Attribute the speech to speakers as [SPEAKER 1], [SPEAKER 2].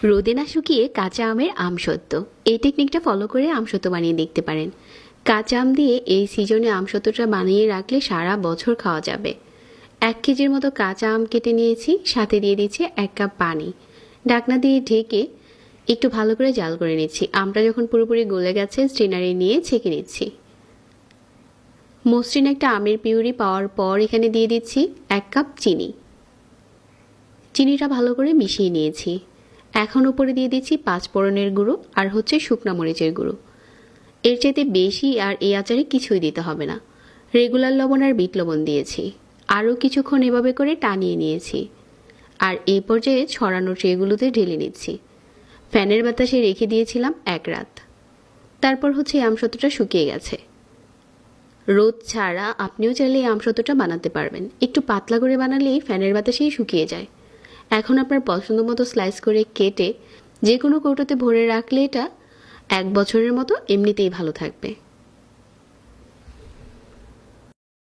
[SPEAKER 1] রোদে না শুকিয়ে কাঁচা আমের আমসত্ত্ব, এই টেকনিকটা ফলো করে আমসত্ত্ব বানিয়ে দেখতে পারেন। কাঁচা আম দিয়ে এই সিজনে আমসত্ত্বটা বানিয়ে রাখলে সারা বছর খাওয়া যাবে। 1 কেজির মতো কাঁচা আম কেটে নিয়েছি, সাথে দিয়ে দিচ্ছি 1 কাপ পানি। ঢাকনা দিয়ে ঢেকে একটু ভালো করে জাল করে নিচ্ছি। আমটা যখন পুরোপুরি গলে গেছে স্ট্রেনারে নিয়ে ছেঁকে নিচ্ছি। মসৃণ একটা আমের পিউরি পাওয়ার পর এখানে দিয়ে দিচ্ছি 1 কাপ চিনি। চিনিটা ভালো করে মিশিয়ে নিয়েছি। এখন উপরে দিয়ে দিচ্ছি 5 ফোড়নের গুঁড়ো আর শুকনা মরিচের গুঁড়ো। এর চাইতে বেশি আর এই আচারে কিছুই দিতে হবে না। রেগুলার লবণ আর বিট লবণ দিয়েছি। আরও কিছুক্ষণ এভাবে করে টানিয়ে নিয়েছি। আর এই পর্যায়ে ছড়ানো ট্রেগুলোতে ঢেলে নিচ্ছি। ফ্যানের বাতাসে রেখে দিয়েছিলাম 1 রাত। তারপর আমসত্ত্বটা শুকিয়ে গেছে। রোদ ছাড়া আপনিও চাইলে এই আমসত্ত্বটা বানাতে পারবেন। একটু পাতলা করে বানালেই ফ্যানের বাতাসেই শুকিয়ে যায়। এখন আপনার পছন্দ মতো স্লাইস করে কেটে যে কোনো কৌটোতে ভরে রাখলে এটা 1 বছরের মতো এমনিতেই ভালো থাকবে।